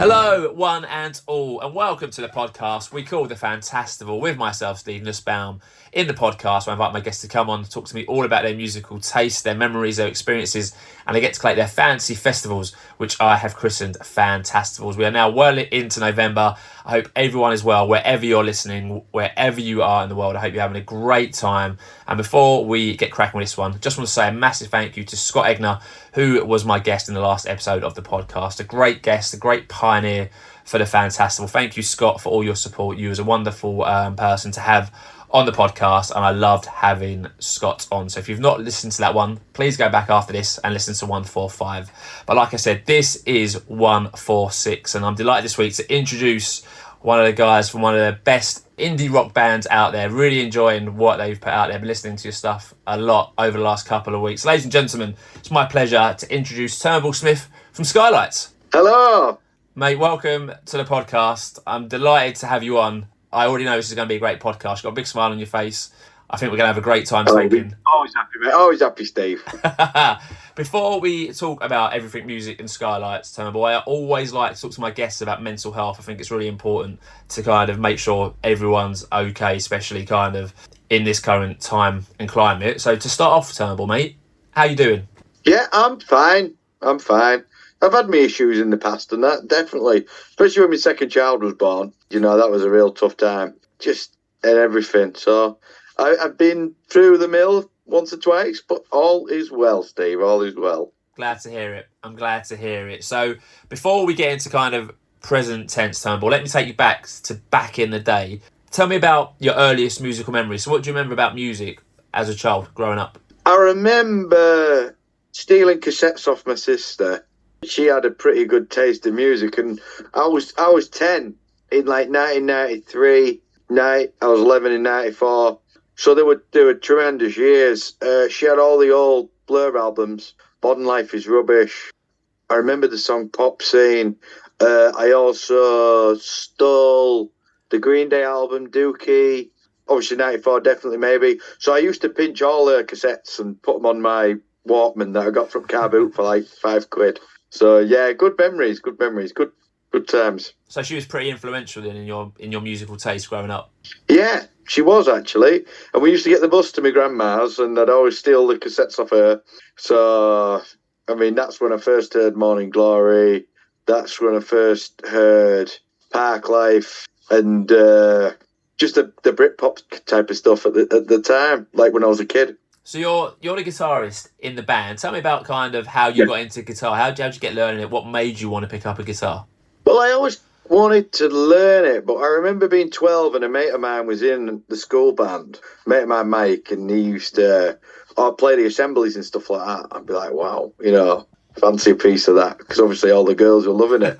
Hello, one and all, and welcome to the podcast we call the Fantastival with myself, Steve Nussbaum. In the podcast, I invite my guests to come on to talk to me all about their musical taste, their memories, their experiences, and they get to collate their fancy festivals, which I have christened Fantastivals. We are now well into November. I hope everyone is well, wherever you're listening, wherever you are in the world. I hope you're having a great time. And before we get cracking with this one, just want to say a massive thank you to Scott Egner, who was my guest in the last episode of the podcast. A great guest, a great pioneer for the Fantastival. Thank you, Scott, for all your support. You was a wonderful person to have on the podcast, and I loved having Scott on. So if you've not listened to that one, please go back after this and listen to 145. But like I said, this is 146, and I'm delighted this week to introduce one of the guys from one of the best indie rock bands out there. Really enjoying what they've put out there. Been listening to your stuff a lot over the last couple of weeks. Ladies and gentlemen, it's my pleasure to introduce Turnbull Smith from Skylights. Hello. Mate, welcome to the podcast. I'm delighted to have you on. I already know this is going to be a great podcast. You've got a big smile on your face. I think we're going to have a great time talking. Always happy, mate. Always happy, Steve. Before we talk about everything music and Skylights, Turnbull, I always like to talk to my guests about mental health. I think it's really important to kind of make sure everyone's okay, especially kind of in this current time and climate. So to start off, Turnbull, mate, how you doing? Yeah, I'm fine. I've had my issues in the past, and that definitely, especially when my second child was born, that was a real tough time, just and everything. So I've been through the mill once or twice, but all is well, Steve, all is well. Glad to hear it. I'm glad to hear it. So before we get into kind of present tense, Turnbull, let me take you back to back in the day. Tell me about your earliest musical memories. So what do you remember about music as a child growing up? I remember stealing cassettes off my sister. She had a pretty good taste in music, and I was 10 in like 1993. I was 11 in 94. So they were tremendous years. She had all the old Blur albums. Modern Life is Rubbish. I remember the song Pop Scene. I also stole the Green Day album, Dookie. Obviously 94, definitely, maybe. So I used to pinch all her cassettes and put them on my Walkman that I got from Car Boot for like £5. So yeah, good memories, good times. So she was pretty influential then in your musical taste growing up. Yeah, she was actually, and we used to get the bus to my grandma's, and I'd always steal the cassettes off her. So I mean, that's when I first heard Morning Glory. That's when I first heard Park Life and just the Britpop type of stuff at the time, like when I was a kid. So you're the guitarist in the band. Tell me about kind of how you got into guitar. How'd you get learning it? What made you want to pick up a guitar? Well, I always wanted to learn it, but I remember being 12 and a mate of mine was in the school band. A mate of mine, Mike, and he used to play the assemblies and stuff like that. I'd be like, wow, fancy a piece of that, because obviously all the girls were loving it.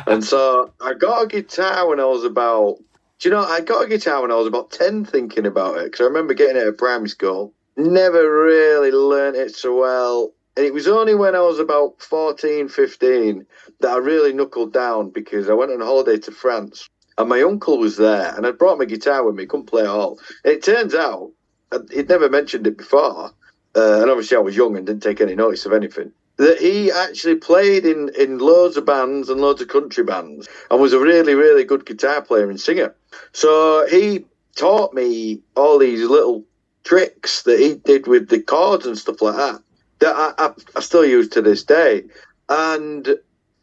And so I got a guitar when I was about 10 thinking about it, because I remember getting it at primary school. Never really learnt it so well. And it was only when I was about 14, 15 that I really knuckled down, because I went on holiday to France and my uncle was there and I'd brought my guitar with me, couldn't play at all. And it turns out, he'd never mentioned it before, and obviously I was young and didn't take any notice of anything, that he actually played in loads of bands and loads of country bands and was a really, really good guitar player and singer. So he taught me all these little tricks that he did with the chords and stuff like that I still use to this day. And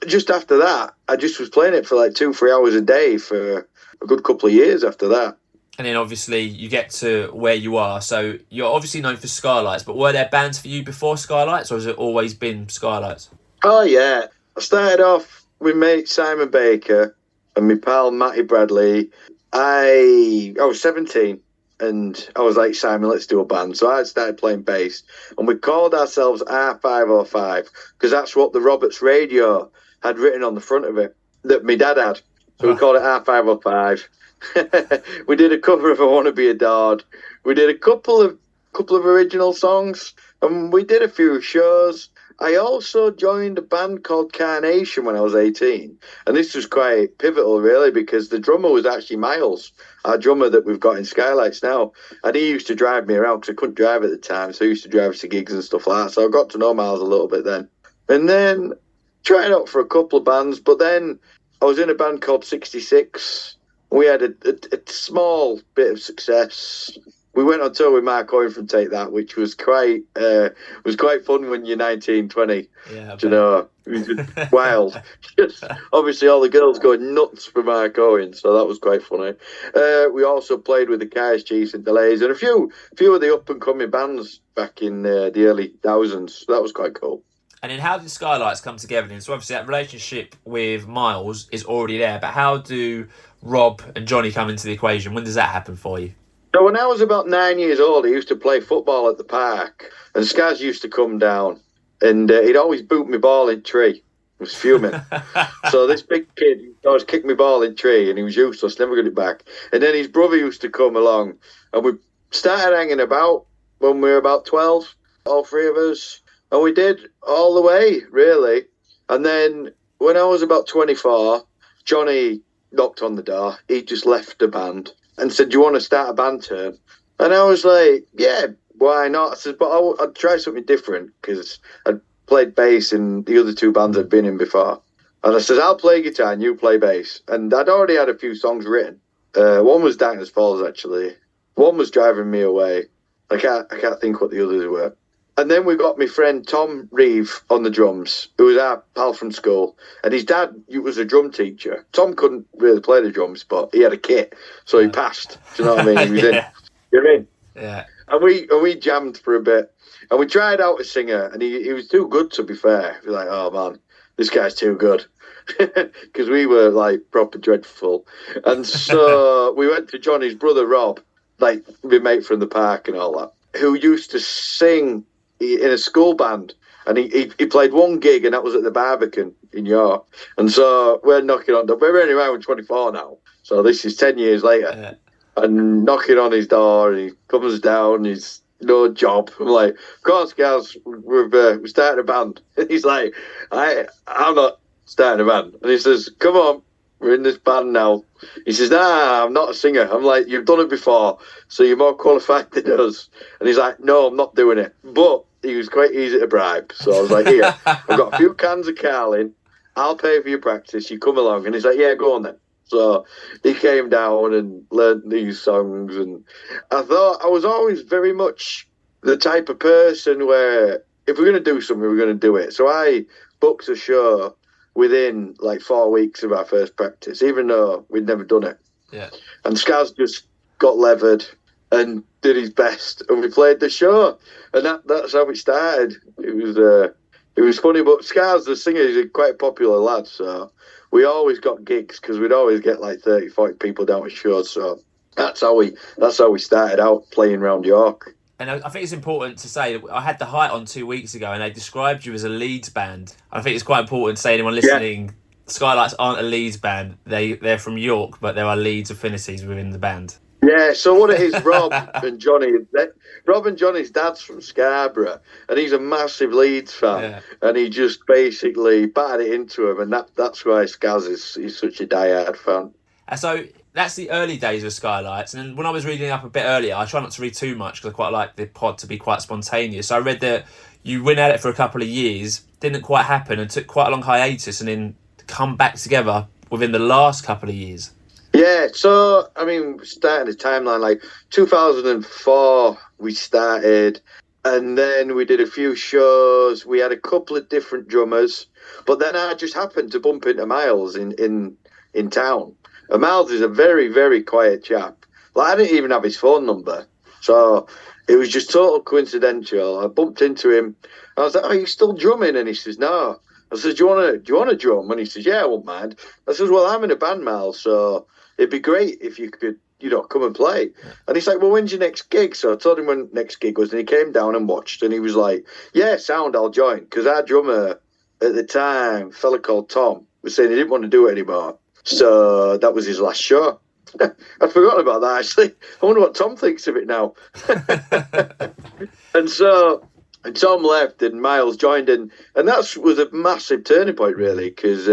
just after that, I just was playing it for like 2-3 hours a day for a good couple of years after that. And then obviously you get to where you are. So you're obviously known for Skylights, but were there bands for you before Skylights, or has it always been Skylights? Oh yeah, I started off with mate Simon Baker and my pal Matty Bradley. I was 17. And I was like, Simon, let's do a band. So I started playing bass. And we called ourselves R505 because that's what the Roberts radio had written on the front of it that my dad had. So we called it R505. We did a cover of I Want to Be Adored. We did a couple of original songs. And we did a few shows. I also joined a band called Carnation when I was 18. And this was quite pivotal, really, because the drummer was actually Miles, our drummer that we've got in Skylights now. And he used to drive me around because I couldn't drive at the time. So he used to drive us to gigs and stuff like that. So I got to know Miles a little bit then. And then tried out for a couple of bands. But then I was in a band called 66. We had a small bit of success. We went on tour with Mark Owen from Take That, which was quite fun when you're 19, 20. Yeah, Do you know? It was just wild. Just, obviously, all the girls going nuts for Mark Owen, so that was quite funny. We also played with the Cars, Chiefs and Delays and a few of the up-and-coming bands back in the early thousands. So that was quite cool. And then how did Skylights come together then? So obviously that relationship with Miles is already there, but how do Rob and Johnny come into the equation? When does that happen for you? So when I was about 9 years old, I used to play football at the park, and Skaz used to come down, and he'd always boot my ball in tree. I was fuming. So this big kid always kicked my ball in tree, and he was useless, never got it back. And then his brother used to come along, and we started hanging about when we were about 12, all three of us, and we did all the way, really. And then when I was about 24, Johnny knocked on the door. He just left the band and said, do you want to start a band turn? And I was like, yeah, why not? I said, but I'd try something different because I'd played bass in the other two bands I'd been in before. And I said, I'll play guitar and you play bass. And I'd already had a few songs written. One was Darkness Falls, actually. One was Driving Me Away. I can't think what the others were. And then we got my friend Tom Reeve on the drums, who was our pal from school. And his dad was a drum teacher. Tom couldn't really play the drums, but he had a kit, so he passed. Do you know what I mean? He was in. You're in. Yeah. And we jammed for a bit. And we tried out a singer, and he was too good, to be fair. We were like, oh, man, this guy's too good. Because we were, like, proper dreadful. And so we went to Johnny's brother, Rob, like, my mate from the park and all that, who used to sing in a school band, and he played one gig, and that was at the Barbican in York. And so we're knocking on the door. We're only around 24 now, so this is 10 years later. Yeah. And knocking on his door, and he comes down. He's no job. I'm like, of course, guys, we're starting a band. And he's like, I'm not starting a band. And he says, come on, we're in this band now. He says, nah, I'm not a singer. I'm like, you've done it before, so you're more qualified than us. And he's like, no, I'm not doing it. But he was quite easy to bribe. So I was like, here, I've got a few cans of Carling. I'll pay for your practice. You come along. And he's like, yeah, go on then. So he came down and learned these songs. And I thought I was always very much the type of person where if we're going to do something, we're going to do it. So I booked a show within like 4 weeks of our first practice, even though we'd never done it. Yeah. And Skaz just got levered and did his best, and we played the show, and that's how it started. It was funny, but Skaz, the singer, is quite a popular lad, so we always got gigs because we'd always get like 30, 40 people down at shows. So that's how we started out playing around York. And I think it's important to say that I had the Height on 2 weeks ago, and they described you as a Leeds band. I think it's quite important to say to anyone listening, yeah. Skylights aren't a Leeds band. They're from York, but there are Leeds affinities within the band. Yeah, so what it is, Rob and Johnny's dad's from Scarborough, and he's a massive Leeds fan, yeah. And he just basically battered it into him, and that's why Skaz is such a diehard fan. So that's the early days of Skylights, and when I was reading up a bit earlier, I try not to read too much because I quite like the pod to be quite spontaneous. So I read that you went at it for a couple of years, didn't quite happen, and took quite a long hiatus, and then come back together within the last couple of years. Yeah, so, I mean, starting the timeline, like 2004 we started, and then we did a few shows. We had a couple of different drummers, but then I just happened to bump into Miles in town. And Miles is a very, very quiet chap. Like, I didn't even have his phone number, so it was just total coincidental. I bumped into him. I was like, "Oh, you still drumming?" And he says, "No." I said, do you want to drum? And he says, "Yeah, I won't mind." I says, "Well, I'm in a band, Miles, so it'd be great if you could, come and play." And he's like, "Well, when's your next gig?" So I told him when next gig was, and he came down and watched, and he was like, "Yeah, sound, I'll join." Because our drummer at the time, a fella called Tom, was saying he didn't want to do it anymore. So that was his last show. I'd forgotten about that, actually. I wonder what Tom thinks of it now. And Tom left and Miles joined in. And that was a massive turning point, really, because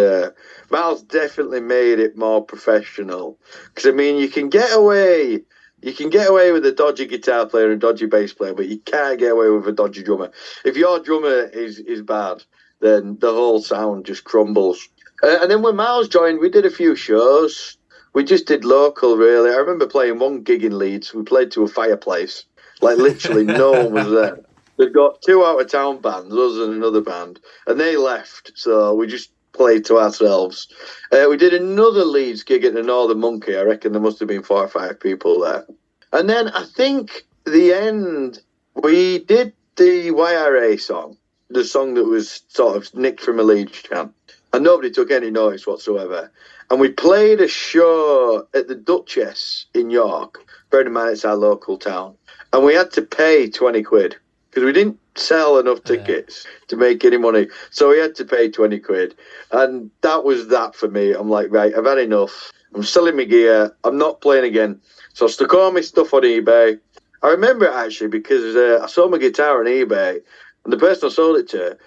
Miles definitely made it more professional. Because, I mean, you can get away with a dodgy guitar player and a dodgy bass player, but you can't get away with a dodgy drummer. If your drummer is bad, then the whole sound just crumbles. And then when Miles joined, we did a few shows. We just did local, really. I remember playing one gig in Leeds. We played to a fireplace. Like, literally, no one was there. They'd got 2 out-of-town bands, us and another band, and they left, so we just played to ourselves. We did another Leeds gig at the Northern Monkey. I reckon there must have been 4 or 5 people there. And then I think the end, we did the YRA song, the song that was sort of nicked from a Leeds chant, and nobody took any notice whatsoever. And we played a show at the Duchess in York. Bear in mind, it's our local town. And we had to pay 20 quid because we didn't sell enough tickets to make any money. So we had to pay 20 quid. And that was that for me. I'm like, right, I've had enough. I'm selling my gear. I'm not playing again. So I stuck all my stuff on eBay. I remember it actually because I sold my guitar on eBay. And the person I sold it to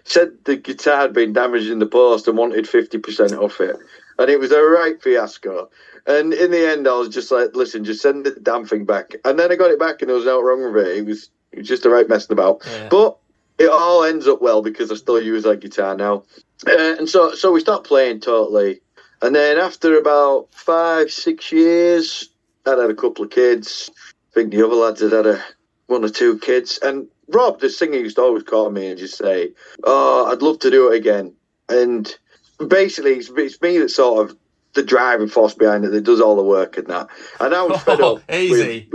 said the guitar had been damaged in the post and wanted 50% off it. And it was a right fiasco. And in the end, I was just like, listen, just send the damn thing back. And then I got it back and there was nothing wrong with it. It was just a right messing about. Yeah. But it all ends up well because I still use that guitar now. And so we stopped playing totally. And then after about 5-6 years, I'd had a couple of kids. I think the other lads had had 1 or 2 kids. And Rob, the singer, used to always call me and just say, oh, I'd love to do it again. And basically, it's me that's sort of the driving force behind it that does all the work and that. And I was fed up. Easy.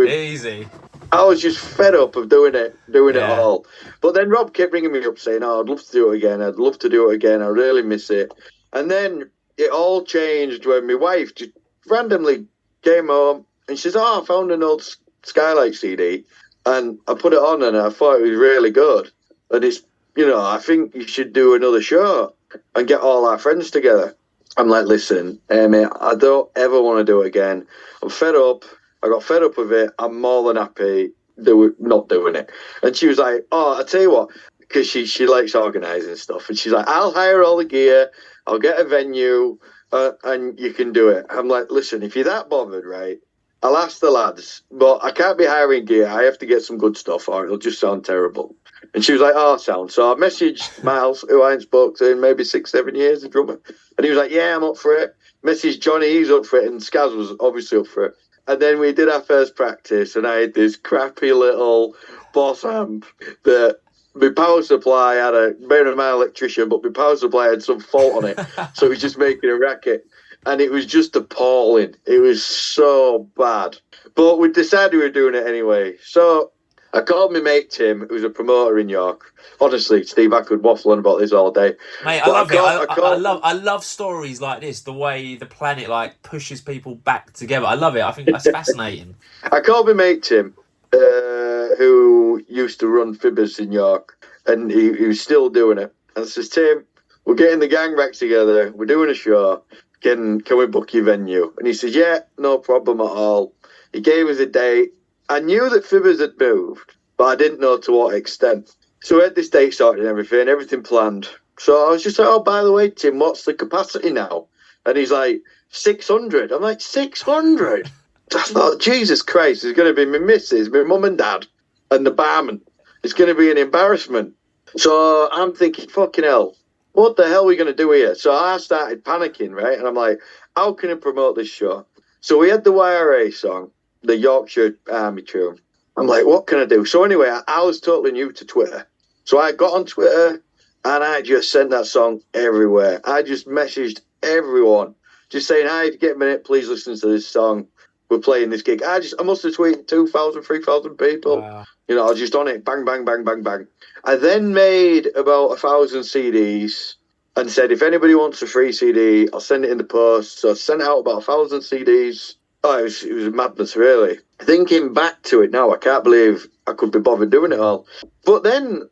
I was just fed up of doing it all. But then Rob kept ringing me up saying, oh, I'd love to do it again. I'd love to do it again. I really miss it. And then it all changed when my wife just randomly came home and she says, oh, I found an old Skylights CD. And I put it on and I thought it was really good. And it's, I think you should do another show and get all our friends together. I'm like, listen, Amy, I don't ever want to do it again. I'm fed up. I got fed up with it. I'm more than happy not doing it. And she was like, oh, I tell you what, because she likes organising stuff. And she's like, I'll hire all the gear. I'll get a venue and you can do it. I'm like, listen, if you're that bothered, right, I'll ask the lads, but I can't be hiring gear. I have to get some good stuff or it'll just sound terrible. And she was like, oh, sound. So I messaged Miles, who I hadn't spoke to in maybe 6-7 years, the drummer. And he was like, yeah, I'm up for it. Messaged Johnny, he's up for it. And Skaz was obviously up for it. And then we did our first practice and I had this crappy little Boss amp that my power supply had bear in mind, electrician, but my power supply had some fault on it. So it was just making a racket. And it was just appalling. It was so bad. But we decided we were doing it anyway. So I called my mate Tim, who was a promoter in York. Honestly, Steve, I could waffle on about this all day. Mate, I love stories like this, the way the planet pushes people back together. I love it. I think that's fascinating. I called my mate Tim, who used to run Fibbers in York, and he was still doing it. And I says, Tim, we're getting the gang back together. We're doing a show. Can we book your venue? And he says, yeah, no problem at all. He gave us a date. I knew that Fibbers had moved, but I didn't know to what extent. So we had this date sorted and everything planned. So I was just like, oh, by the way, Tim, what's the capacity now? And he's like, 600. I'm like, 600? I thought, Jesus Christ, there's going to be my missus, my mum and dad, and the barman. It's going to be an embarrassment. So I'm thinking, fucking hell, what the hell are we going to do here? So I started panicking, right? And I'm like, how can I promote this show? So we had the YRA song, the Yorkshire Army tune. I'm like, what can I do? So anyway, I was totally new to Twitter. So I got on Twitter and I just sent that song everywhere. I just messaged everyone, just saying, hi, if you get a minute, please listen to this song. We're playing this gig. I must have tweeted 2,000, 3,000 people. Wow. I was just on it, bang, bang, bang, bang, bang. I then made about 1,000 CDs and said, if anybody wants a free CD, I'll send it in the post. So I sent out about 1,000 CDs. Oh, it was madness, really. Thinking back to it now, I can't believe I could be bothered doing it all. But then,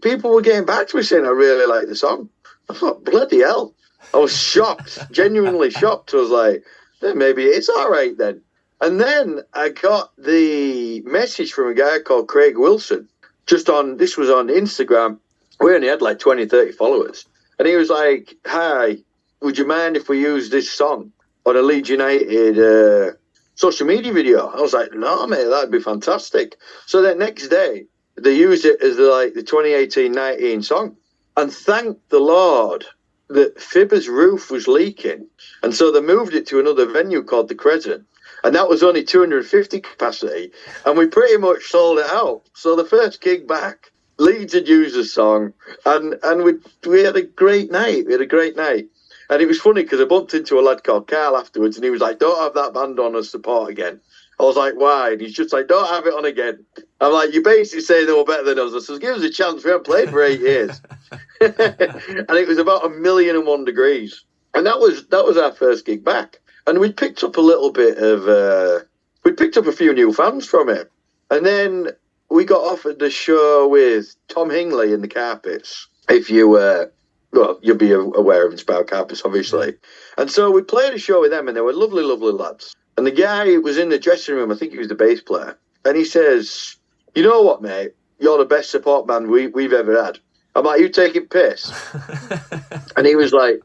people were getting back to me saying I really like the song. I thought, bloody hell. I was shocked, genuinely shocked. I was like, maybe it's all right then. And then I got the message from a guy called Craig Wilson, this was on Instagram. We only had 20, 30 followers. And he was like, hi, would you mind if we use this song on a Leeds United social media video? I was like, no, mate, that'd be fantastic. So that next day, they used it as the 2018-19 song. And thank the Lord, that Fibber's roof was leaking, and so they moved it to another venue called the Crescent, and that was only 250 capacity, and we pretty much sold it out. So the first gig back, Leeds had used the song, and we had a great night. And it was funny because I bumped into a lad called Carl afterwards, and he was like, "Don't have that band on as support again." I was like, "Why?" And he's just like, "Don't have it on again." I'm like, "You basically say they were better than us." I says, "Give us a chance. We haven't played for 8 years." And it was about 1,000,001 degrees. And that was our first gig back. And we picked up a little bit of, we picked up a few new fans from it. And then we got offered the show with Tom Hingley and the Carpets. If you, well, you'll be aware of Inspired Carpets, obviously. And so we played a show with them, and they were lovely, lovely lads. And the guy was in the dressing room, I think he was the bass player. And he says, "You know what, mate? You're the best support band we've ever had." I'm like, "You taking piss?" And he was like,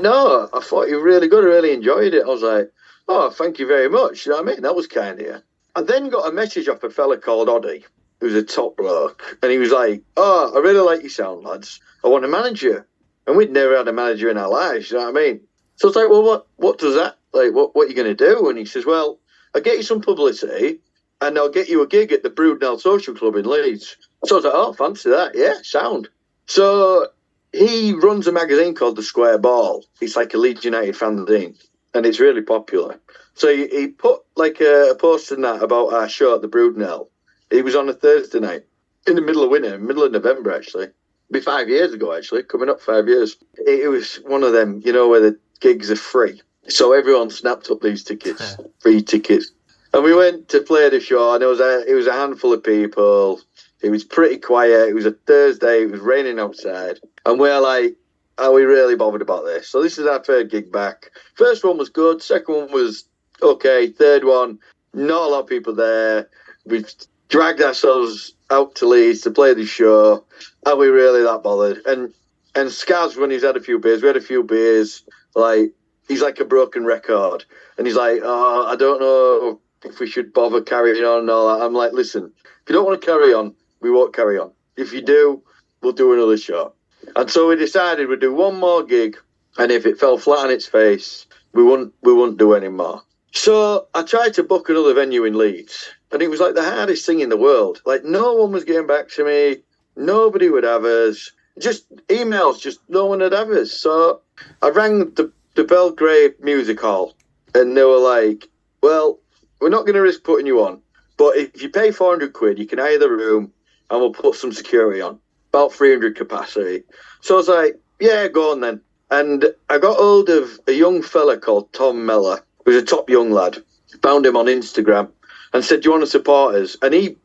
"No, I thought you were really good. I really enjoyed it." I was like, "Oh, thank you very much." You know what I mean? That was kind of you. I then got a message off a fella called Oddie, who's a top bloke. And he was like, "Oh, I really like your sound, lads. I want to manage you." And we'd never had a manager in our lives, you know what I mean? So I was like, "Well, what does that, like, what are you going to do?" And he says, "Well, I'll get you some publicity, and I'll get you a gig at the Broodnell Social Club in Leeds." So I was like, "Oh, fancy that. Yeah, sound." So he runs a magazine called The Square Ball. It's like a Leeds United fanzine, and it's really popular. So he put like a post in that about our show at the Broodnell. It was on a Thursday night in the middle of winter, middle of November, actually. It'd be 5 years ago, actually, coming up 5 years. It was one of them, you know, where the gigs are free. So everyone snapped up these tickets, free tickets. And we went to play the show, and it was a handful of people. It was pretty quiet. It was a Thursday. It was raining outside. And we're like, "Are we really bothered about this?" So this is our third gig back. First one was good. Second one was okay. Third one, not a lot of people there. We've dragged ourselves out to Leeds to play the show. Are we really that bothered? And Skaz, when he's had a few beers, we had a few beers, like, he's like a broken record. And he's like, "Oh, I don't know if we should bother carrying on and all that." I'm like, "Listen, if you don't want to carry on, we won't carry on. If you do, we'll do another show." And so we decided we'd do one more gig, and if it fell flat on its face, we wouldn't do any more. So I tried to book another venue in Leeds, and it was like the hardest thing in the world. Like, no one was getting back to me. Nobody would have us. Just emails, just no one would have us. So I rang the Belgrade Music Hall, and they were like, "Well, we're not going to risk putting you on, but if you pay 400 quid, you can hire the room, and we'll put some security on, about 300 capacity." So I was like, "Yeah, go on then." And I got hold of a young fella called Tom Mellor, who's a top young lad. Found him on Instagram and said, "Do you want to support us?" And he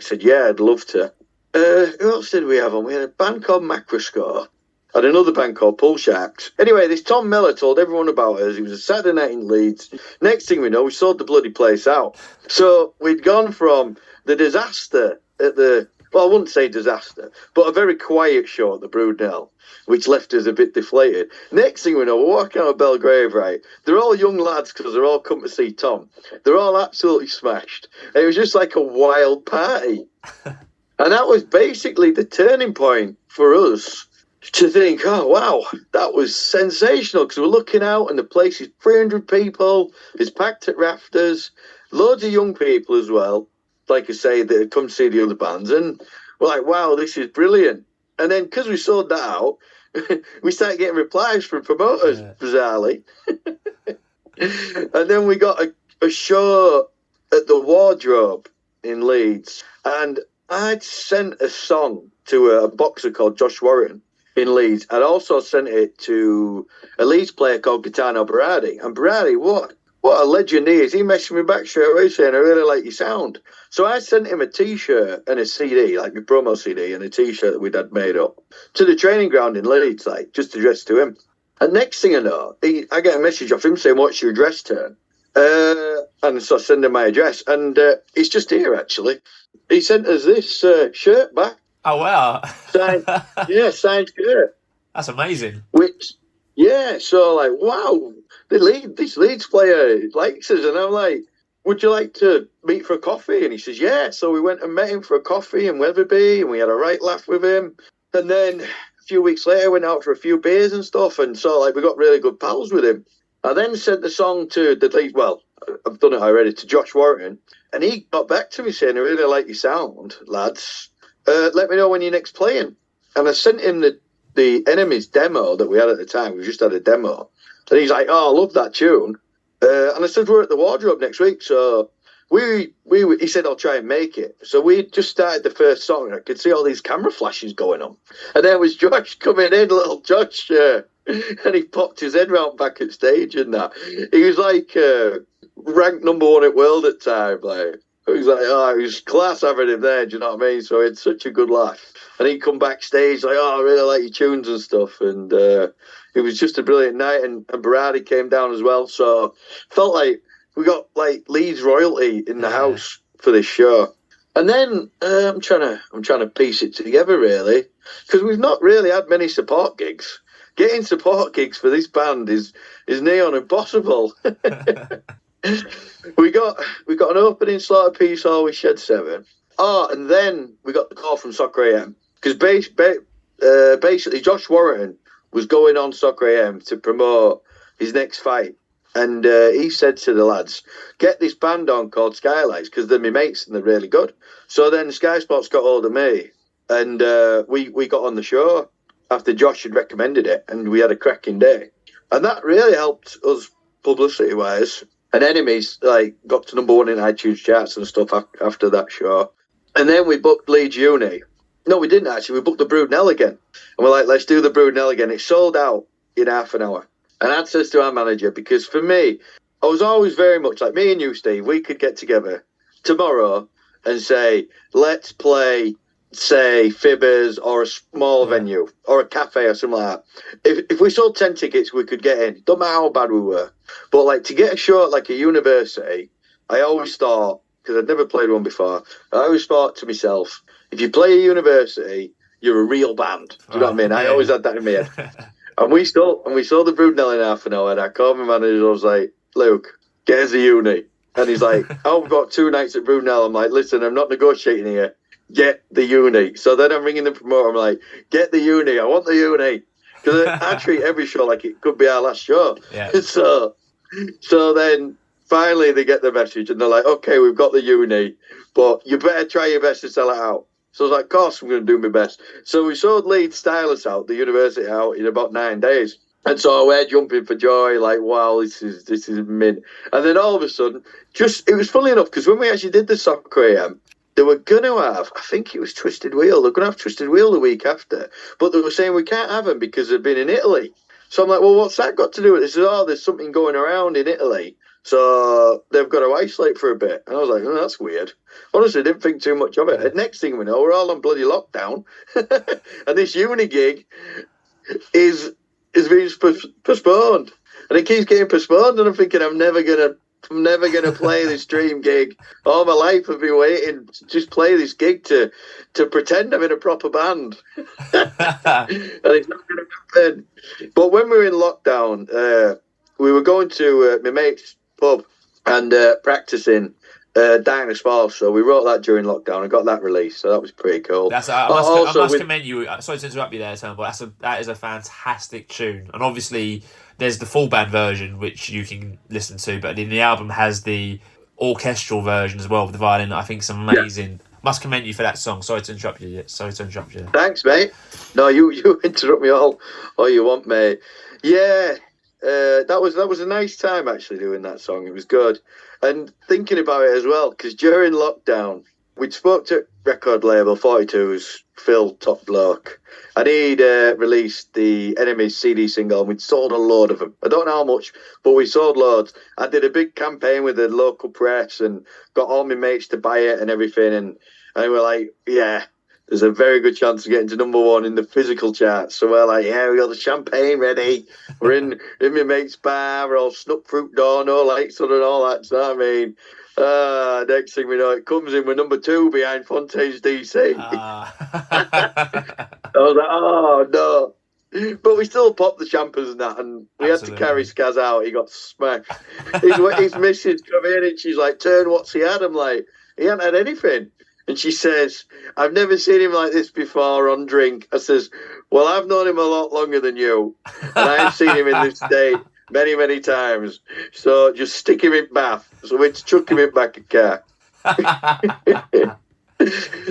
said, "Yeah, I'd love to." Who else did we have on? We had a band called Macroscore and another band called Pull Sharks. Anyway, this Tom Mellor told everyone about us. It was a Saturday night in Leeds. Next thing we know, we sold the bloody place out. So we'd gone from the disaster at the, well, I wouldn't say disaster, but a very quiet show at the Broodnell, which left us a bit deflated. Next thing we know, we're walking out of Belgrave, right? They're all young lads because they're all come to see Tom. They're all absolutely smashed. And it was just like a wild party. And that was basically the turning point for us to think, "Oh, wow, that was sensational," because we're looking out and the place is 300 people. It's packed at rafters. Loads of young people as well, like I say, that had come to see the other bands. And we're like, "Wow, this is brilliant." And then because we sold that out, we started getting replies from promoters, bizarrely. And then we got a show at the Wardrobe in Leeds. And I'd sent a song to a boxer called Josh Warrington in Leeds. I'd also sent it to a Leeds player called Gaetano Berardi. And Berardi, what a legend he is. He messaged me back straight away saying, "I really like your sound." So I sent him a T-shirt and a CD, like my promo CD and a T-shirt that we'd had made up, to the training ground in Leeds, like, just addressed to him. And next thing I know, I get a message off him saying, "What's your address, Turn?" And so I send him my address, and it's just here, actually. He sent us this shirt back. Oh, wow. Signed shirt. That's amazing. Which, yeah, so like, wow, this Leeds player likes us. And I'm like, "Would you like to meet for a coffee?" And he says, "Yeah." So we went and met him for a coffee in Wetherby, and we had a right laugh with him. And then a few weeks later, went out for a few beers and stuff, and so like we got really good pals with him. I then sent the song to the lead. Well, I've done it already to Josh Warrington, and he got back to me saying, "I really like your sound, lads. Let me know when you're next playing." And I sent him the Enemies demo that we had at the time. We just had a demo, and he's like, "Oh, I love that tune." And I said, "We're at the Wardrobe next week, so." He said, "I'll try and make it." So we just started the first song, and I could see all these camera flashes going on. And there was Josh coming in, little Josh, and he popped his head round back at stage and that. He was like ranked #1 at world at time. Like, it was like, oh, it was class having him there, do you know what I mean? So it's such a good laugh. And he'd come backstage like, "Oh, I really like your tunes and stuff." And it was just a brilliant night. And Berardi came down as well. So felt like we got like Leeds royalty in the house for this show. And then I'm trying to piece it together really, because we've not really had many support gigs. Getting support gigs for this band is near on impossible. we got an opening slot of Peace Hall with Shed 7. Oh, and then we got the call from Soccer AM, because basically Josh Warrington was going on Soccer AM to promote his next fight. And he said to the lads, "Get this band on called Skylights, because they're my mates and they're really good." So then Sky Sports got hold of me, and we got on the show after Josh had recommended it, and we had a cracking day. And that really helped us publicity-wise. And Enemies like got to #1 in iTunes charts and stuff after that show. And then we booked Leeds Uni. No, we didn't actually. We booked the Broodnell again. And we're like, let's do the Broodnell again. It sold out in half an hour. And I says to our manager, because for me, I was always very much like me and you, Steve, we could get together tomorrow and say, let's play, say, Fibbers or a small venue or a cafe or something like that. If we sold 10 tickets, we could get in. Don't matter how bad we were. But like to get a show at like a university, I always thought, because I'd never played one before, I always thought to myself, if you play a university, you're a real band. Do you know what I mean? I always had that in my head. And we saw the Broodnell in half an hour, and I called my manager, I was like, "Luke, get us a uni." And he's like, "Oh, we've got 2 nights at Broodnell." I'm like, "Listen, I'm not negotiating here. Get the uni." So then I'm ringing the promoter, I'm like, "Get the uni, I want the uni." Because I treat every show like it could be our last show. Yeah. So then finally they get the message, and they're like, "Okay, we've got the uni, but you better try your best to sell it out." So I was like, "Of course I'm going to do my best." So we sold Leeds Stylus out, the university out, in about 9 days. And so we're jumping for joy, like, wow, this is mint. And then all of a sudden, it was funny enough, because when we actually did the Soccer AM, they were going to have, I think it was Twisted Wheel, they're going to have Twisted Wheel the week after. But they were saying we can't have them because they've been in Italy. So I'm like, well, what's that got to do with it? They said, oh, there's something going around in Italy. So they've got to isolate for a bit. And I was like, oh, that's weird. Honestly, didn't think too much of it. The next thing we know, we're all on bloody lockdown. And this uni gig is being postponed. And it keeps getting postponed. And I'm thinking, I'm never gonna play this dream gig. All my life I've been waiting to just play this gig to pretend I'm in a proper band. And it's not gonna happen. But when we were in lockdown, we were going to my mate's pub and practicing Dinosaur. So we wrote that during lockdown and got that released. So that was pretty cool. I must commend you. Sorry to interrupt you there, Turnbull. That is a fantastic tune. And obviously, there's the full band version which you can listen to, but then the album has the orchestral version as well with the violin. I think it's amazing. Yeah. Must commend you for that song. Sorry to interrupt you. Thanks, mate. No, you interrupt me all you want, mate. Yeah. That was a nice time actually doing that song. It was good. And thinking about it as well, because during lockdown, we'd spoke to record label 42's Phil Top Bloke, and he'd released the Enemies CD single, and we'd sold a load of them. I don't know how much, but we sold loads. I did a big campaign with the local press and got all my mates to buy it and everything, and we're like, yeah, there's a very good chance of getting to #1 in the physical charts. So we're like, yeah, we got the champagne ready. We're in my mate's bar. We're all snuck fruit door, no lights on and all that. So I mean, next thing we know, it comes in with #2 behind Fontaine's DC. I was like, oh no. But we still popped the champers and that, and we had to carry Skaz out. He got smashed. His missus come in and she's like, "Turn, what's he had?" I'm like, "He hadn't had anything." And she says, I've never seen him like this before on drink. I says, well, I've known him a lot longer than you. And I've seen him in this state many, many times. So just stick him in bath. So we chuck him in back of car.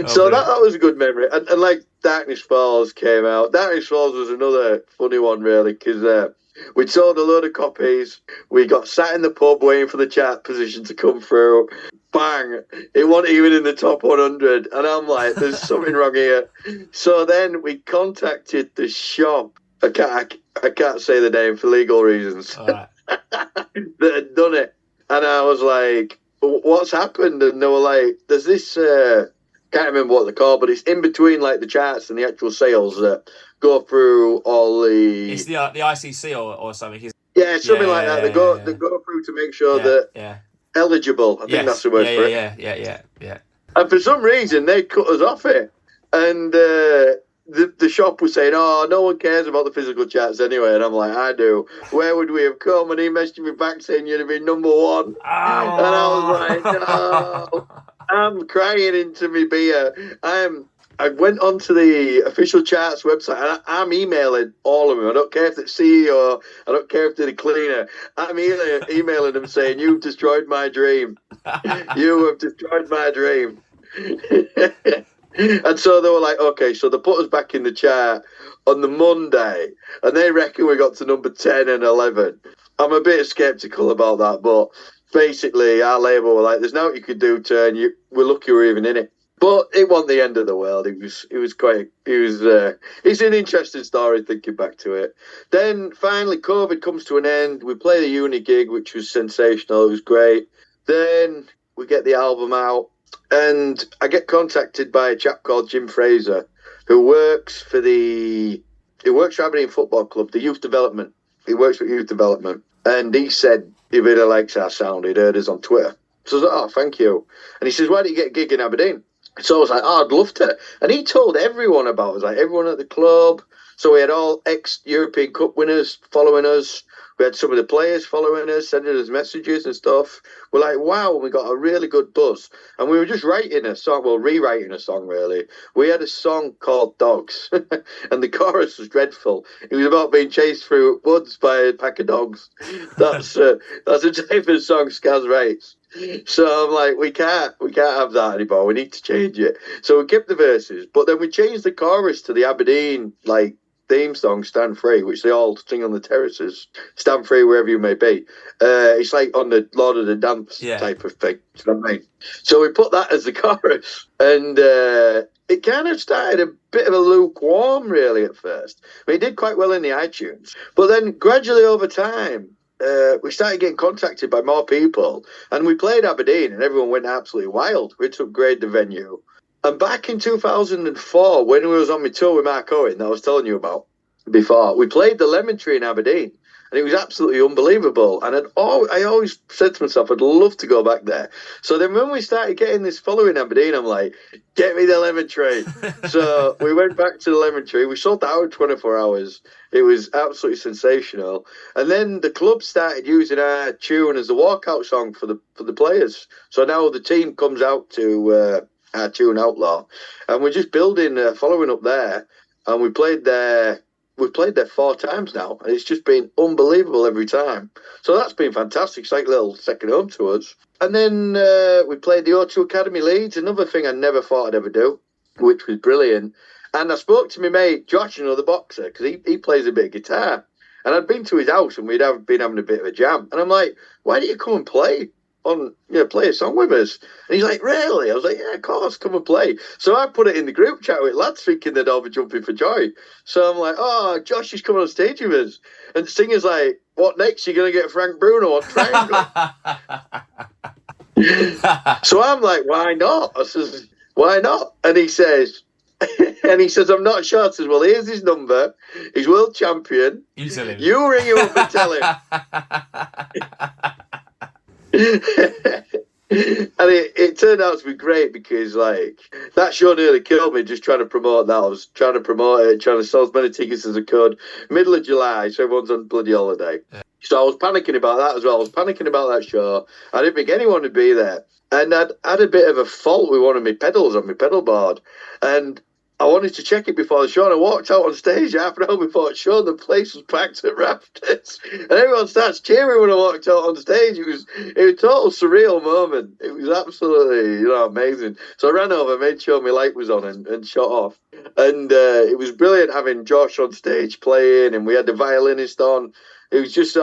So that was a good memory. And like Darkness Falls came out. Darkness Falls was another funny one, really, because we'd sold a load of copies. We got sat in the pub waiting for the chart position to come through. Bang! It wasn't even in the top 100. And I'm like, there's something wrong here. So then we contacted the shop. I can't say the name for legal reasons. Right. That had done it. And I was like, what's happened? And they were like, there's this, can't remember what they're called, but it's in between like the charts and the actual sales that go through all the... It's the ICC or something. Yeah, something like that. They go through to make sure that eligible. I think that's the word for it. Yeah. And for some reason, they cut us off it. And the shop was saying, oh, no one cares about the physical charts anyway. And I'm like, I do. Where would we have come? And he messaged me back saying you'd have been number one. Oh. And I was like, no. I'm crying into my beer. I went onto the official charts website and I'm emailing all of them. I don't care if it's CEO, I don't care if they're the cleaner. I'm emailing them saying, you've destroyed my dream. You have destroyed my dream. And so they were like, okay, so they put us back in the chart on the Monday and they reckon we got to number 10 and 11. I'm a bit sceptical about that, but basically our label were like, there's nothing you could do, Turn. We're lucky we're even in it. But it wasn't the end of the world. It's an interesting story thinking back to it. Then finally COVID comes to an end. We play the uni gig, which was sensational. It was great. Then we get the album out and I get contacted by a chap called Jim Fraser, who works for Aberdeen Football Club, the youth development. He works for youth development. And he said he really likes our sound. He'd heard us on Twitter. So I was like, oh, thank you. And he says, why don't you get a gig in Aberdeen? So I was like, oh, I'd love to. And he told everyone about us, like everyone at the club. So we had all ex-European Cup winners following us. We had some of the players following us, sending us messages and stuff. We're like, wow, we got a really good buzz. And we were just rewriting a song, really. We had a song called Dogs, and the chorus was dreadful. It was about being chased through woods by a pack of dogs. That's a type of song Skaz writes. So I'm like, we can't have that anymore. We need to change it. So we kept the verses, but then we changed the chorus to the Aberdeen theme song, Stand Free, which they all sing on the terraces. Stand free wherever you may be. It's like on the Lord of the Dance type of thing. You know what I mean? So we put that as the chorus, and it kind of started a bit of a lukewarm, really, at first. I mean, it did quite well in the iTunes, but then gradually over time, we started getting contacted by more people, and we played Aberdeen, and everyone went absolutely wild. We had to upgrade the venue. And back in 2004, when we was on my tour with Mark Owen that I was telling you about before, we played the Lemon Tree in Aberdeen, and it was absolutely unbelievable. And I always said to myself, I'd love to go back there. So then when we started getting this following Aberdeen, I'm like, get me the Lemon Tree. So we went back to the Lemon Tree. We sold that out in 24 hours. It was absolutely sensational. And then the club started using our tune as the walkout song for the players. So now the team comes out to our tune Outlaw, and we're just building following up there. And we played there 4 times now, and it's just been unbelievable every time. So that's been fantastic. It's like a little second home to us. And then we played the O2 Academy Leeds, another thing I never thought I'd ever do, which was brilliant. And I spoke to my mate Josh, the boxer, because he plays a bit of guitar. And I'd been to his house, and we'd been having a bit of a jam. And I'm like, why don't you come and play a song with us? And he's like, really? I was like, yeah, of course, come and play. So I put it in the group chat with lads, thinking they'd all be jumping for joy. So I'm like, oh, Josh is coming on stage with us. And the singer's like, what next? You're going to get Frank Bruno on Triangle? So I'm like, why not? I says, why not? And he says, I'm not sure. I says, well, here's his number. He's world champion. You tell him. You ring him up and tell him. And it turned out to be great, because that show nearly killed me just trying to promote that. I was trying to promote it, trying to sell as many tickets as I could. Middle of July, so everyone's on bloody holiday. So I was panicking about that as well. I was panicking about that show. I didn't think anyone would be there. And I'd had a bit of a fault with one of my pedals on my pedal board. And I wanted to check it before the show. And I walked out on stage half an hour before the show. The place was packed at rafters. And everyone starts cheering when I walked out on stage. It was a total surreal moment. It was absolutely, amazing. So I ran over, made sure my light was on and shut off. And it was brilliant having Josh on stage playing. And we had the violinist on. It was just,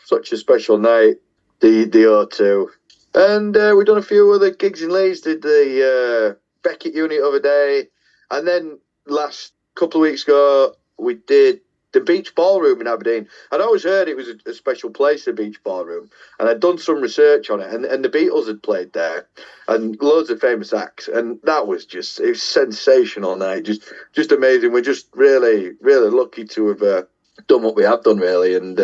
such a special night, the O2. And we've done a few other gigs in Leeds. Did the Beckett unit the other day. And then last couple of weeks ago, we did the Beach Ballroom in Aberdeen. I'd always heard it was a special place, the Beach Ballroom. And I'd done some research on it. And the Beatles had played there. And loads of famous acts. And that was it was sensational night. Just amazing. We're just really, really lucky to have done what we have done, really, and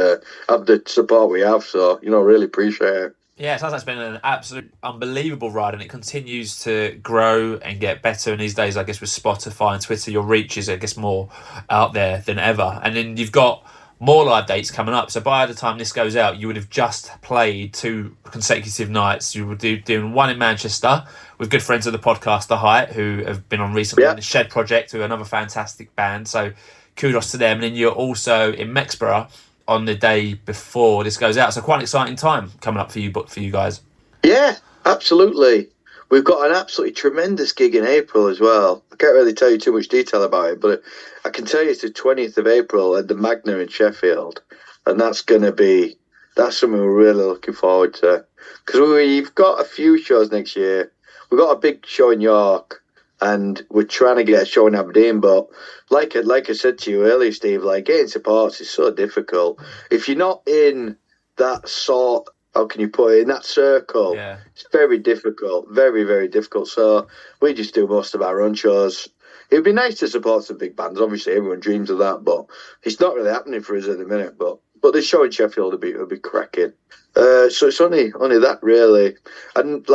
have the support we have. So, really appreciate it. Yeah, it sounds like it's been an absolute unbelievable ride, and it continues to grow and get better. And these days, I guess, with Spotify and Twitter, your reach is, I guess, more out there than ever. And then you've got more live dates coming up. So by the time this goes out, you would have just played 2 consecutive nights. You were doing one in Manchester with good friends of the podcast, The Height, who have been on recently, in the Shed Project, who are another fantastic band. So kudos to them. And then you're also in Mexborough on the day before this goes out. So quite an exciting time coming up for you guys. Yeah, absolutely. We've got an absolutely tremendous gig in April as well. I can't really tell you too much detail about it, but I can tell you it's the 20th of April at the Magna in Sheffield. And that's something we're really looking forward to. Because we've got a few shows next year. We've got a big show in York, and we're trying to get a show in Aberdeen, but like I said to you earlier, Steve, getting supports is so difficult. If you're not in that sort, how can you put it, in that circle, It's very difficult, very, very difficult. So we just do most of our own shows. It would be nice to support some big bands. Obviously, everyone dreams of that, but it's not really happening for us at the minute. But the show in Sheffield will be cracking. So it's only that, really. And,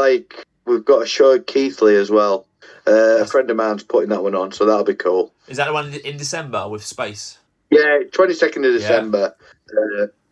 we've got a show at Keighley as well. A friend of mine's putting that one on, so that'll be cool. Is that the one in December with Space? Yeah, 22nd of December.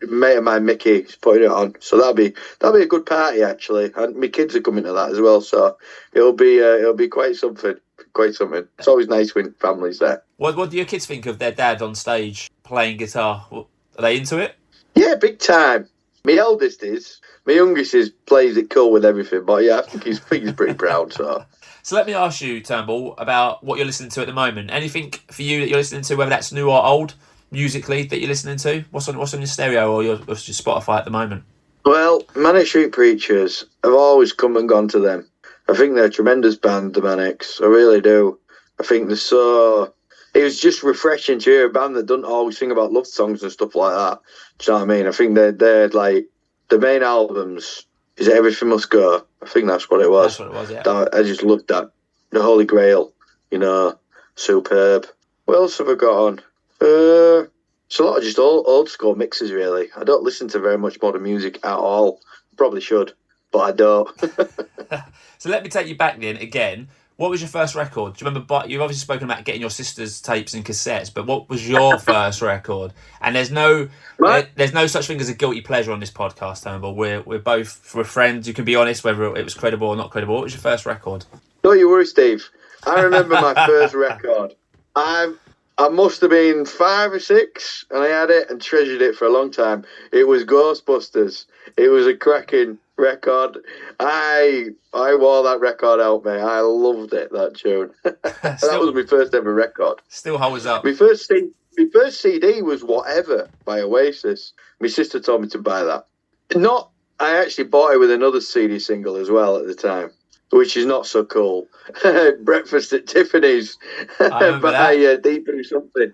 A mate of mine, Mickey, is putting it on, so that'll be a good party, actually. And my kids are coming to that as well, so it'll be quite something. Quite something. It's always nice when families there. What do your kids think of their dad on stage playing guitar? Are they into it? Yeah, big time. My eldest is. My youngest plays it cool with everything, but yeah, I think he's pretty proud. So let me ask you, Turnbull, about what you're listening to at the moment. Anything for you that you're listening to, whether that's new or old, musically, that you're listening to? What's on your stereo or your Spotify at the moment? Well, Manic Street Preachers, I've always come and gone to them. I think they're a tremendous band, the Manics. I really do. I think they're so... It was just refreshing to hear a band that doesn't always sing about love songs and stuff like that. Do you know what I mean? I think they're the main albums is Everything Must Go. I think that's what it was. That's what it was, yeah. I just loved that. The Holy Grail, superb. What else have I got on? It's a lot of just old school mixes, really. I don't listen to very much modern music at all. Probably should, but I don't. So let me take you back then again. What was your first record? Do you remember? You've obviously spoken about getting your sister's tapes and cassettes, but what was your first record? And there's no such thing as a guilty pleasure on this podcast, Turnbull. We're both friends. You can be honest whether it was credible or not credible. What was your first record? Don't you worry, Steve. I remember my first record. I must have been 5 or 6, and I had it and treasured it for a long time. It was Ghostbusters. It was a cracking record. I wore that record out, mate. I loved it, that tune. That was my first ever record. Still holds up. My first CD was Whatever by Oasis. My sister told me to buy that. I actually bought it with another CD single as well at the time, which is not so cool. Breakfast at Tiffany's by Deep Blue Something.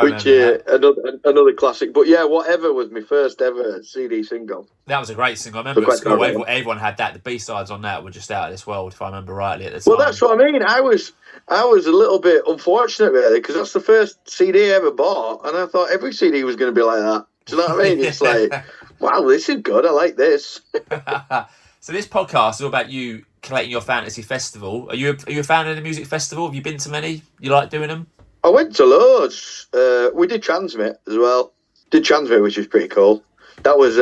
Which another classic. But yeah, Whatever was my first ever CD single. That was a great single. I remember at school, everyone had that. The B-sides on that were just out of this world, if I remember rightly at the time. Well, that's what I mean. I was a little bit unfortunate, really, because that's the first CD I ever bought, and I thought every CD was going to be like that. Do you know what I mean? It's like, wow, this is good. I like this. So this podcast is all about you collating your fantasy festival. Are you a fan of the music festival? Have you been to many? You like doing them? I went to loads. We did Transmit as well. did Transmit, which was pretty cool. That was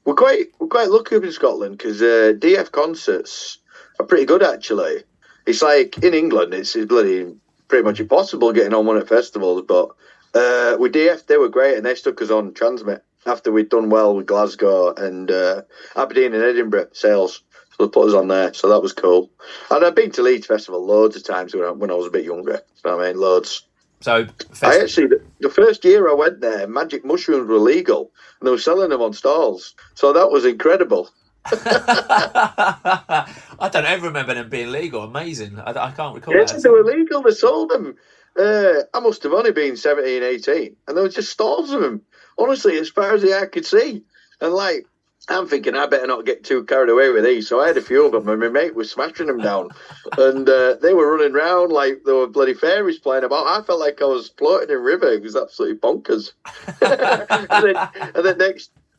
we're quite lucky up in Scotland because DF concerts are pretty good actually. It's like in England, it's bloody pretty much impossible getting on one at festivals, but with DF they were great and they stuck us on Transmit after we'd done well with Glasgow and Aberdeen and Edinburgh sales. So they put us on there, so that was cool. And I've been to Leeds Festival loads of times when I was a bit younger. You know what I mean, loads. So I actually, the first year I went there, magic mushrooms were legal, and they were selling them on stalls. So that was incredible. I don't ever remember them being legal. Amazing. I can't recall that. Yes, they were legal. They sold them. I must have only been 17, 18, and there were just stalls of them. Honestly, as far as the eye could see. And like, I'm thinking I better not get too carried away with these. So I had a few of them, and my mate was smashing them down. And they were running around like there were bloody fairies playing about. I felt like I was floating in a river. It was absolutely bonkers.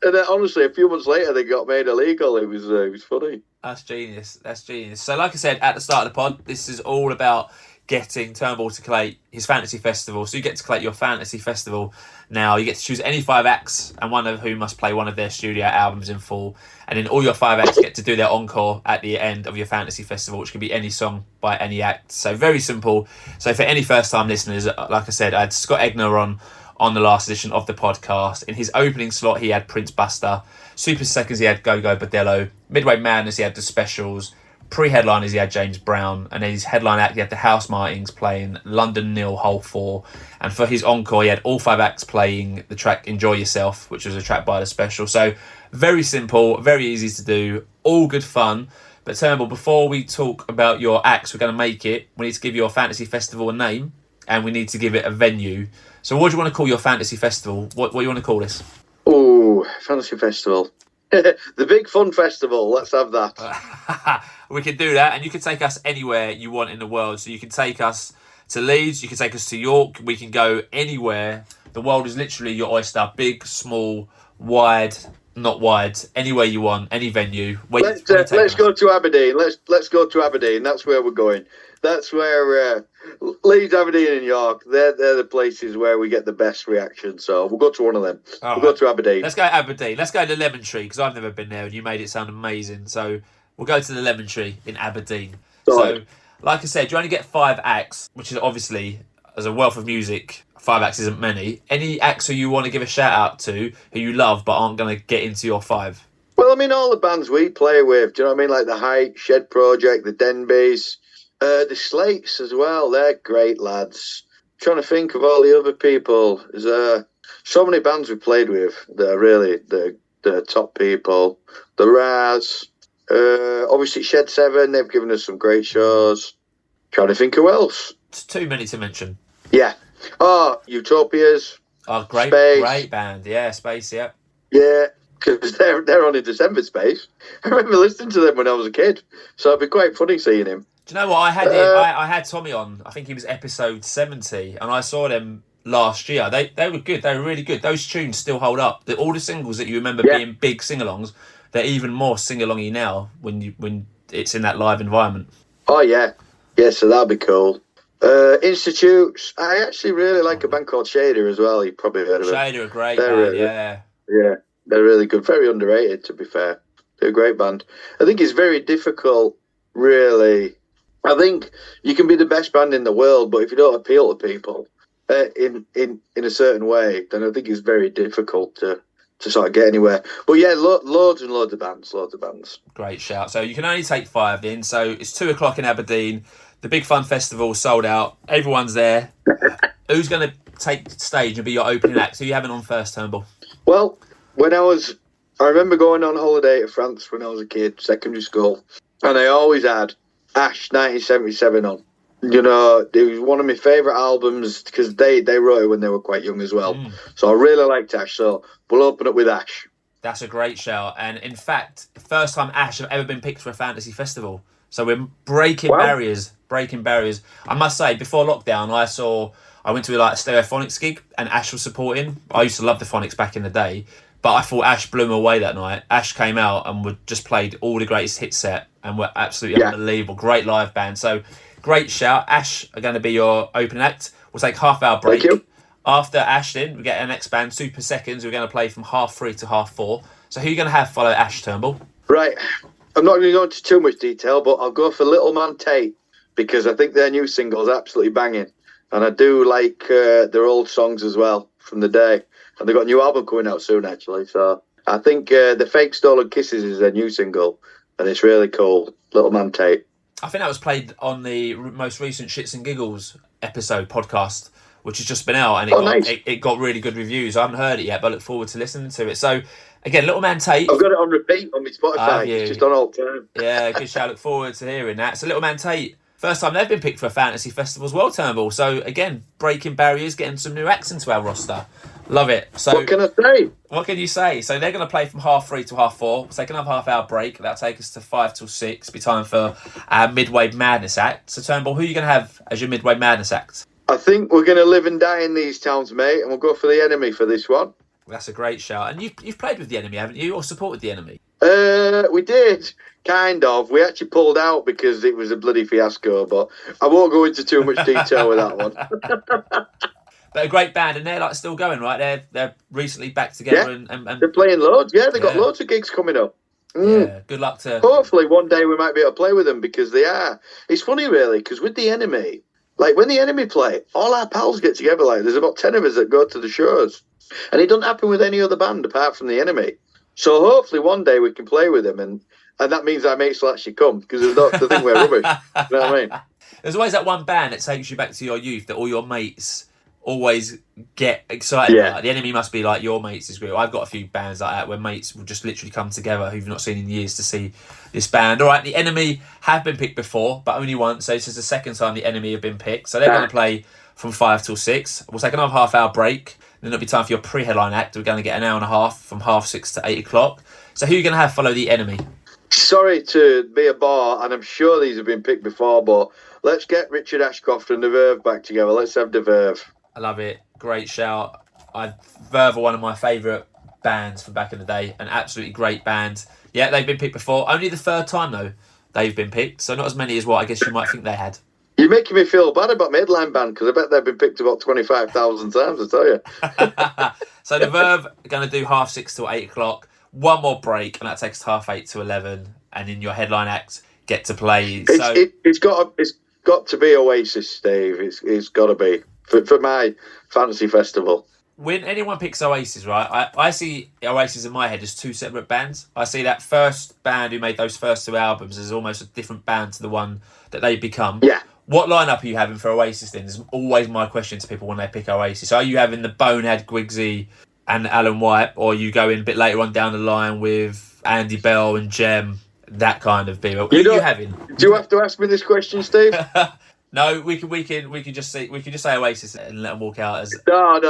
and then honestly, a few months later, they got made illegal. It was funny. That's genius. So like I said at the start of the pod, this is all about getting Turnbull to collate his fantasy festival. So you get to collate your fantasy festival now. You get to choose any 5 acts, and one of whom must play one of their studio albums in full. And then all your 5 acts get to do their encore at the end of your fantasy festival, which can be any song by any act. So very simple. So for any first-time listeners, like I said, I had Scott Egner on the last edition of the podcast. In his opening slot, he had Prince Buster. Super Seconds, he had Go Go Bordello. Midway Madness, he had The Specials. Pre-headliners, he had James Brown, and then his headline act, he had the House Martins playing London Nil Hole 4. And for his encore, he had all 5 acts playing the track Enjoy Yourself, which was a track by The Special. So very simple, very easy to do, all good fun. But Turnbull, before we talk about your acts, we're going to make it. We need to give your fantasy festival a name, and we need to give it a venue. So what do you want to call your fantasy festival? What do you want to call this? Oh, fantasy festival. The Big Fun Festival. Let's have that. We can do that, and you can take us anywhere you want in the world. So you can take us to Leeds, you can take us to York, we can go anywhere. The world is literally your oyster. Big, small, wide, not wide, anywhere you want, any venue. Let's go to Aberdeen. Let's go to Aberdeen. That's where we're going. That's where Leeds, Aberdeen, and York. They're the places where we get the best reaction. So we'll go to one of them. We'll go to Aberdeen. Let's go to Aberdeen. Let's go to the Lemon Tree because I've never been there, and you made it sound amazing. So we'll go to the Lemon Tree in Aberdeen. So, like I said, you only get 5 acts, which is obviously, as a wealth of music, 5 acts isn't many. Any acts who you want to give a shout out to, who you love but aren't going to get into your 5? Well, I mean, all the bands we play with, do you know what I mean? Like the Height, Shed Project, the Denbys, the Slates as well. They're great lads. I'm trying to think of all the other people. There's so many bands we've played with that are really the top people. The Raz, obviously Shed 7, they've given us some great shows. Trying to think who else. It's too many to mention. Yeah. Oh, Utopias. Oh, great, Space. Great band. Yeah, Space, yeah. Yeah, because they're on in December, Space. I remember listening to them when I was a kid, so it'd be quite funny seeing him. Do you know what? I had Tommy on. I think he was episode 70, and I saw them last year. They were good. They were really good. Those tunes still hold up. All the singles that you remember being big sing-alongs, they're even more sing-alongy now when it's in that live environment. Oh, yeah. Yeah, so that'd be cool. Institutes. I actually really like a band called Shader as well. You probably heard of it. Shader, a great band, yeah. Yeah, they're really good. Very underrated, to be fair. They're a great band. I think it's very difficult, really. I think you can be the best band in the world, but if you don't appeal to people in a certain way, then I think it's very difficult to sort of get anywhere. But yeah, loads and loads of bands. Great shout. So you can only take 5 in. So it's 2:00 in Aberdeen. The Big Fun Festival sold out. Everyone's there. Who's going to take stage and be your opening act? Who are you having on first, Turnbull? Well, I remember going on holiday to France when I was a kid, secondary school, and I always had Ash 1977 on. You know, it was one of my favourite albums because they wrote it when they were quite young as well. So I really liked Ash, so we'll open up with Ash. That's a great shout. And in fact, the first time Ash have ever been picked for a fantasy festival. So we're breaking barriers. I must say, before lockdown, I went to a Stereophonics gig and Ash was supporting. I used to love the Phonics back in the day, but I thought Ash blew me away that night. Ash came out and just played all the greatest hit set and were absolutely unbelievable. Great live band. So great shout. Ash are going to be your opening act. We'll take half-hour break. Thank you. After Ashton, we get our next band, Super Seconds. We're going to play from 3:30 to 4:30. So who are you going to have follow Ash, Turnbull? Right. I'm not going to go into too much detail, but I'll go for Little Man Tate because I think their new single is absolutely banging. And I do like their old songs as well from the day. And they've got a new album coming out soon, actually. So I think The Fake Stolen Kisses is their new single. And it's really cool. Little Man Tate. I think that was played on the most recent Shits and Giggles podcast, which has just been out. And it got really good reviews. I haven't heard it yet, but I look forward to listening to it. So, again, Little Man Tate. I've got it on repeat on my Spotify. It's just on all the time. Yeah, good show. I look forward to hearing that. So, Little Man Tate. First time they've been picked for a fantasy festival as well, Turnbull. So, again, breaking barriers, getting some new acts into our roster. Love it. So, what can I say? What can you say? So, they're going to play from 3:30 to 4:30. We'll take another half-hour break. That'll take us to 5 till 6. Be time for our Midway Madness act. So, Turnbull, who are you going to have as your Midway Madness act? I think we're going to live and die in these towns, mate, and we'll go for the Enemy for this one. That's a great shout. And you've played with the Enemy, haven't you? Or supported the Enemy? We did, kind of. We actually pulled out because it was a bloody fiasco, but I won't go into too much detail with that one. But a great band, and they're like still going, right? They're recently back together, and they're playing loads. Yeah, they've got loads of gigs coming up. Yeah, good luck to. Hopefully, one day we might be able to play with them because they are. It's funny, really, because with the Enemy, like when the Enemy play, all our pals get together. Like there's about 10 of us that go to the shows, and it doesn't happen with any other band apart from the Enemy. So hopefully one day we can play with them, and that means our mates will actually come because they think we're rubbish. You know what I mean? There's always that one band that takes you back to your youth that all your mates always get excited about. The Enemy must be like your mates' group. I've got a few bands like that where mates will just literally come together who've not seen in years to see this band. All right, the Enemy have been picked before, but only once. So this is the second time the Enemy have been picked. So they're going to play from 5 till 6. We'll take another half-hour break. Then it'll be time for your pre-headline act. We're going to get an hour and a half from 6:30 to 8 o'clock. So who are you going to have follow the Enemy? Sorry to be a bore, and I'm sure these have been picked before, but let's get Richard Ashcroft and the Verve back together. Let's have the Verve. I love it. Great shout. Verve are one of my favourite bands from back in the day. An absolutely great band. Yeah, they've been picked before. Only the third time, though, they've been picked. So not as many as what I guess you might think they had. You're making me feel bad about my headline band because I bet they've been picked about 25,000 times, I tell you. So the Verve are going to do 6:30 till 8 o'clock. One more break, and that takes 8:30 to 11. And in your headline act, get to play. It's got to be Oasis, Steve. It's got to be for my fantasy festival. When anyone picks Oasis, right, I see Oasis in my head as two separate bands. I see that first band who made those first two albums as almost a different band to the one that they've become. Yeah. What lineup are you having for Oasis then? Is always my question to people when they pick Oasis. Are you having the Bonehead, Gwigsy and Alan White, or are you going a bit later on down the line with Andy Bell and Jem, that kind of people? Who are you having? Do you have to ask me this question, Steve? No, we can just say Oasis and let them walk out as. No.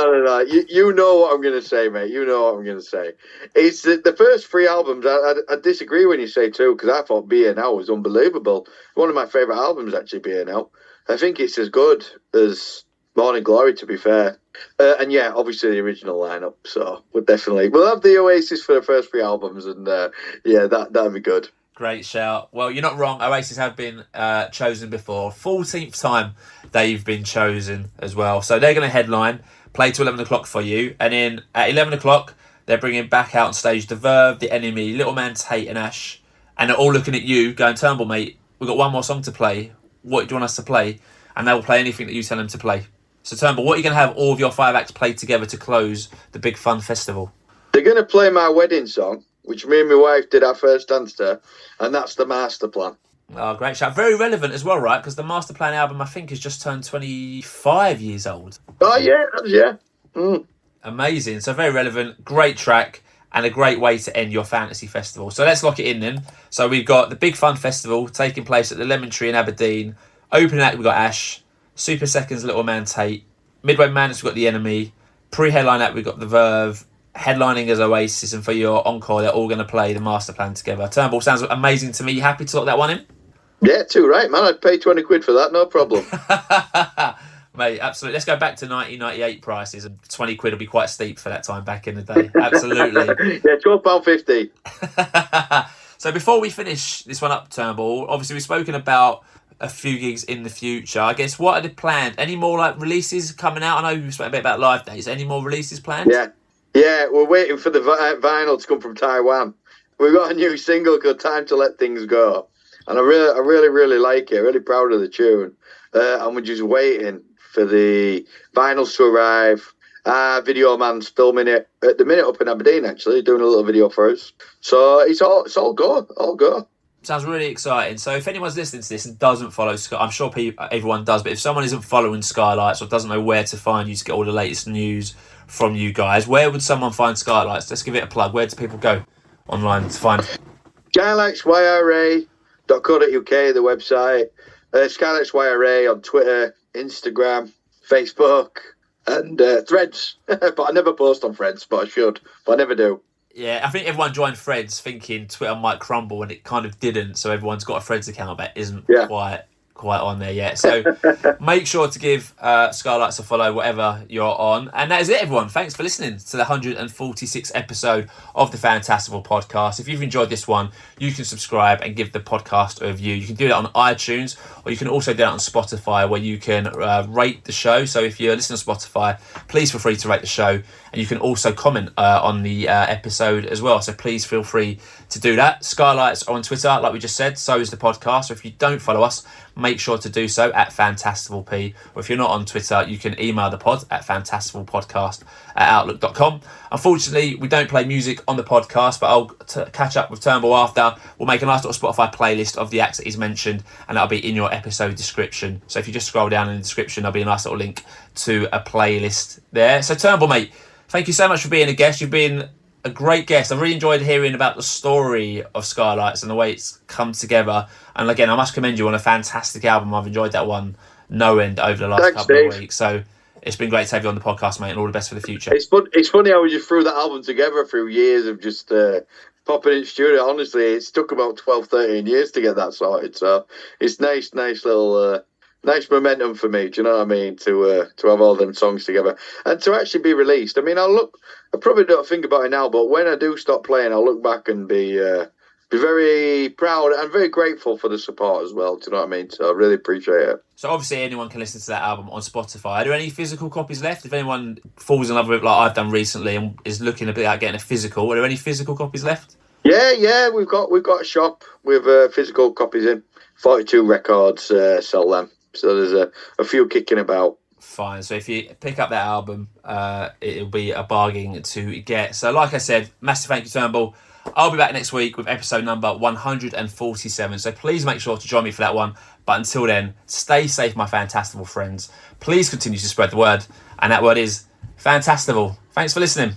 You know what I'm going to say, mate. You know what I'm going to say. It's the first three albums. I disagree when you say two because I thought B&L was unbelievable. One of my favourite albums, actually, B&L. I think it's as good as Morning Glory, to be fair. And yeah, obviously the original lineup. So we'll have the Oasis for the first three albums, and that'd be good. Great shout. Well, you're not wrong. Oasis have been chosen before. 14th time they've been chosen as well. So they're going to headline, play to 11 o'clock for you. And then at 11 o'clock, they're bringing back out on stage the Verve, the Enemy, Little Man Tate and Ash. And they're all looking at you going, Turnbull, mate, we've got one more song to play. What do you want us to play? And they will play anything that you tell them to play. So Turnbull, what are you going to have all of your 5 acts played together to close the Big Fun Festival? They're going to play my wedding song, which me and my wife did our first dance to, and that's the Master Plan. Oh, great shout. Very relevant as well, right? Because the Master Plan album, I think, has just turned 25 years old. Oh, yeah. Amazing. So very relevant, great track, and a great way to end your fantasy festival. So let's lock it in then. So we've got the Big Fun Festival taking place at the Lemon Tree in Aberdeen. Opening act, we've got Ash. Super Seconds, Little Man Tate. Midway Madness, we've got the Enemy. Pre-headline act, we've got the Verve. Headlining as Oasis, and for your encore, they're all going to play the Master Plan together. Turnbull, sounds amazing to me. You happy to lock that one in? Yeah, too right, man. I'd pay 20 quid for that, no problem. Mate, absolutely. Let's go back to 1998 prices, and 20 quid will be quite steep for that time back in the day. Absolutely. Yeah, £12.50. So before we finish this one up, Turnbull, obviously we've spoken about a few gigs in the future. I guess, what are the plans? Any more like releases coming out? I know you spoke a bit about live days. Any more releases planned? Yeah, we're waiting for the vinyl to come from Taiwan. We've got a new single called "Time to Let Things Go," and I really like it. Really proud of the tune, and we're just waiting for the vinyls to arrive. Video man's filming it at the minute up in Aberdeen, actually, doing a little video for us. So it's all go. Sounds really exciting. So if anyone's listening to this and doesn't follow I'm sure everyone does, but if someone isn't following Skylights or doesn't know where to find you to get all the latest news from you guys, where would someone find Skylights? Let's give it a plug. Where do people go online to find? SkylightsYRA.co.uk, the website. SkylightsYRA on Twitter, Instagram, Facebook, and Threads. But I never post on Threads, but I should. But I never do. Yeah, I think everyone joined Threads thinking Twitter might crumble, and it kind of didn't. So everyone's got a Threads account that isn't quite on there yet. So make sure to give Skylights a follow, whatever you're on. And that is it, everyone. Thanks for listening to the 146th episode of the Fantastival Podcast. If you've enjoyed this one, you can subscribe and give the podcast a review. You can do that on iTunes, or you can also do that on Spotify, where you can rate the show. So if you're listening to Spotify, please feel free to rate the show. And you can also comment on the episode as well. So please feel free to do that. Skylights are on Twitter, like we just said. So is the podcast. So if you don't follow us, make sure to do so at FantastivalP. Or if you're not on Twitter, you can email the pod at fantastivalpodcast@outlook.com. Unfortunately, we don't play music on the podcast, but I'll catch up with Turnbull after. We'll make a nice little Spotify playlist of the acts that he's mentioned, and that'll be in your episode description. So if you just scroll down in the description, there'll be a nice little link to a playlist there. So Turnbull, mate, thank you so much for being a guest. You've been a great guest. I really enjoyed hearing about the story of Skylights and the way it's come together. And again, I must commend you on a fantastic album. I've enjoyed that one no end over the last couple of weeks. So it's been great to have you on the podcast, mate, and all the best for the future. It's funny how we just threw that album together through years of just popping in the studio. Honestly, it's took about 12, 13 years to get that sorted. So it's nice little... nice momentum for me, do you know what I mean? To have all them songs together and to actually be released. I mean, I probably don't think about it now, but when I do stop playing, I'll look back and be very proud and very grateful for the support as well. Do you know what I mean? So I really appreciate it. So obviously anyone can listen to that album on Spotify. Are there any physical copies left? If anyone falls in love with it like I've done recently and is looking a bit like getting a physical, are there any physical copies left? Yeah, we've got a shop with physical copies in. 42 records, sell them. So there's a few kicking about. Fine. So if you pick up that album, it'll be a bargain to get. So like I said, massive thank you, Turnbull. I'll be back next week with episode number 147. So please make sure to join me for that one. But until then, stay safe, my Fantastival friends. Please continue to spread the word. And that word is Fantastival. Thanks for listening.